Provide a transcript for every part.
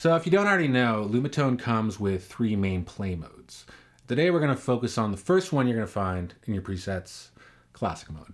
So if you don't already know, Lumatone comes with 3 main play modes. Today we're going to focus on the first one you're going to find in your presets, Classic Mode.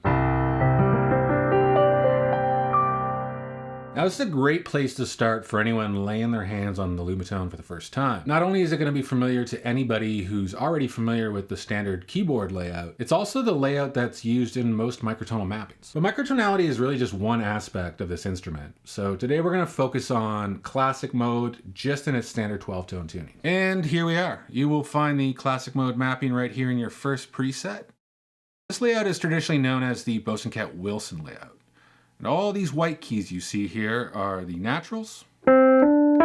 Now this is a great place to start for anyone laying their hands on the Lumatone for the first time. Not only is it going to be familiar to anybody who's already familiar with the standard keyboard layout, it's also the layout that's used in most microtonal mappings. But microtonality is really just one aspect of this instrument. So today we're going to focus on Classic Mode just in its standard 12-tone tuning. And here we are. You will find the Classic Mode mapping right here in your first preset. This layout is traditionally known as the Bosanquet-Wilson layout. And all these white keys you see here are the naturals. And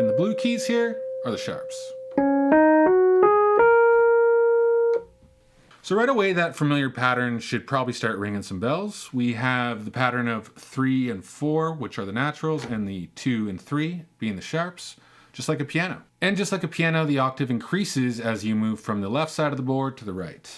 the blue keys here are the sharps. So right away, that familiar pattern should probably start ringing some bells. We have the pattern of 3 and 4, which are the naturals, and the 2 and 3 being the sharps, just like a piano. And just like a piano, the octave increases as you move from the left side of the board to the right.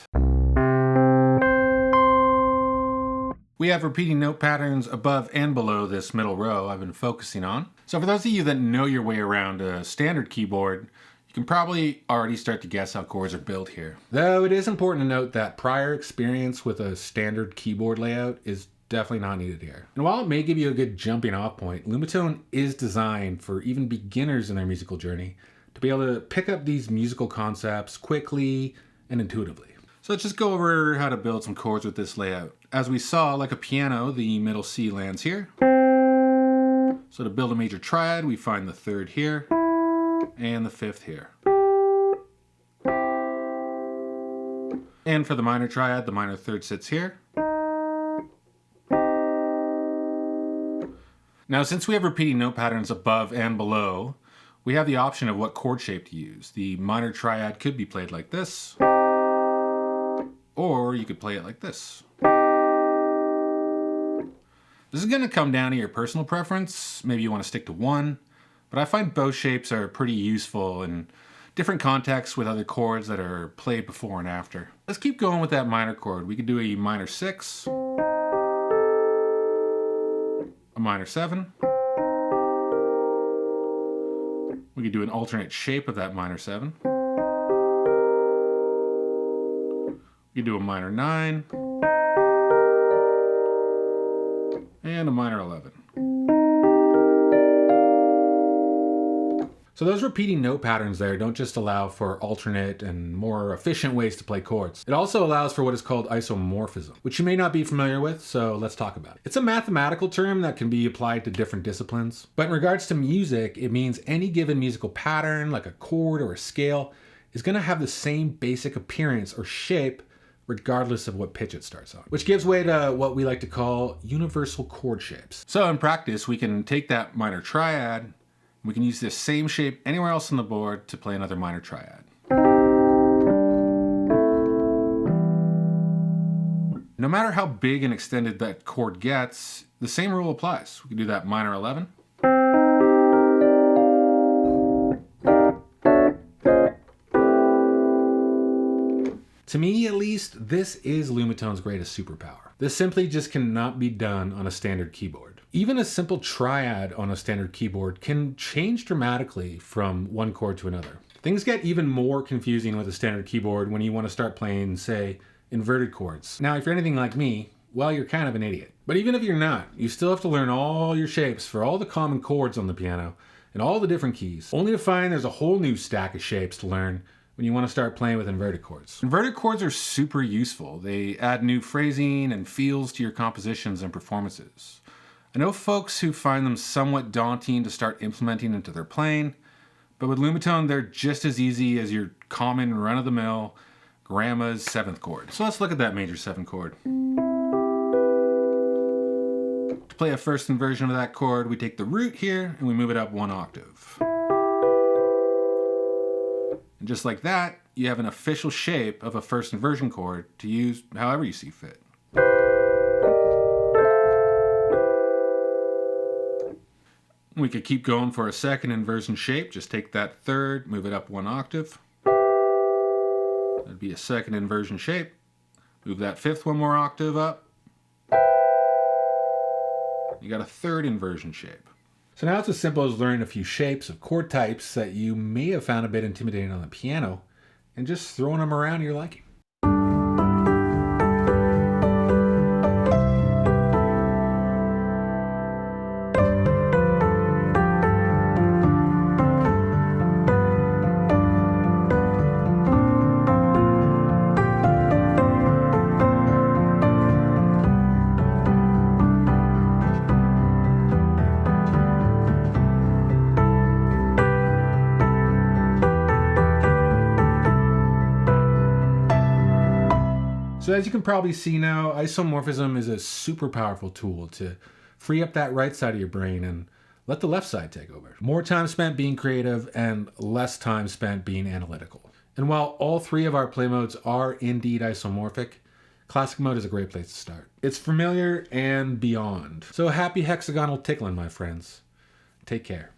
We have repeating note patterns above and below this middle row I've been focusing on. So for those of you that know your way around a standard keyboard, you can probably already start to guess how chords are built here. Though it is important to note that prior experience with a standard keyboard layout is definitely not needed here. And while it may give you a good jumping off point, Lumatone is designed for even beginners in their musical journey to be able to pick up these musical concepts quickly and intuitively. So let's just go over how to build some chords with this layout. As we saw, like a piano, the middle C lands here. So to build a major triad, we find the 3rd here and the 5th here. And for the minor triad, the minor 3rd sits here. Now, since we have repeating note patterns above and below, we have the option of what chord shape to use. The minor triad could be played like this, or you could play it like this. This is going to come down to your personal preference. Maybe you want to stick to one, but I find both shapes are pretty useful in different contexts with other chords that are played before and after. Let's keep going with that minor chord. We could do a minor 6, a minor 7. We could do an alternate shape of that minor 7. We could do a minor 9. And a minor 11. So those repeating note patterns there don't just allow for alternate and more efficient ways to play chords. It also allows for what is called isomorphism, which you may not be familiar with, so let's talk about it. It's a mathematical term that can be applied to different disciplines. But in regards to music, it means any given musical pattern, like a chord or a scale, is going to have the same basic appearance or shape regardless of what pitch it starts on, which gives way to what we like to call universal chord shapes. So in practice, we can take that minor triad, and we can use this same shape anywhere else on the board to play another minor triad. No matter how big and extended that chord gets, the same rule applies. We can do that minor 11. To me, at least, this is Lumatone's greatest superpower. This simply just cannot be done on a standard keyboard. Even a simple triad on a standard keyboard can change dramatically from one chord to another. Things get even more confusing with a standard keyboard when you want to start playing, say, inverted chords. Now, if you're anything like me, well, you're kind of an idiot. But even if you're not, you still have to learn all your shapes for all the common chords on the piano and all the different keys, only to find there's a whole new stack of shapes to learn when you want to start playing with inverted chords. Inverted chords are super useful. They add new phrasing and feels to your compositions and performances. I know folks who find them somewhat daunting to start implementing into their playing, but with Lumatone, they're just as easy as your common run-of-the-mill grandma's 7th chord. So let's look at that major 7 chord. To play a first inversion of that chord, we take the root here and we move it up 1 octave. And just like that, you have an official shape of a first inversion chord to use however you see fit. We could keep going for a second inversion shape. Just take that 3rd, move it up 1 octave. That'd be a second inversion shape. Move that 5th 1 more octave up. You got a 3rd inversion shape. So now it's as simple as learning a few shapes of chord types that you may have found a bit intimidating on the piano and just throwing them around to your liking. So as you can probably see now, isomorphism is a super powerful tool to free up that right side of your brain and let the left side take over. More time spent being creative and less time spent being analytical. And while all three of our play modes are indeed isomorphic, classic mode is a great place to start. It's familiar and beyond. So happy hexagonal tickling, my friends. Take care.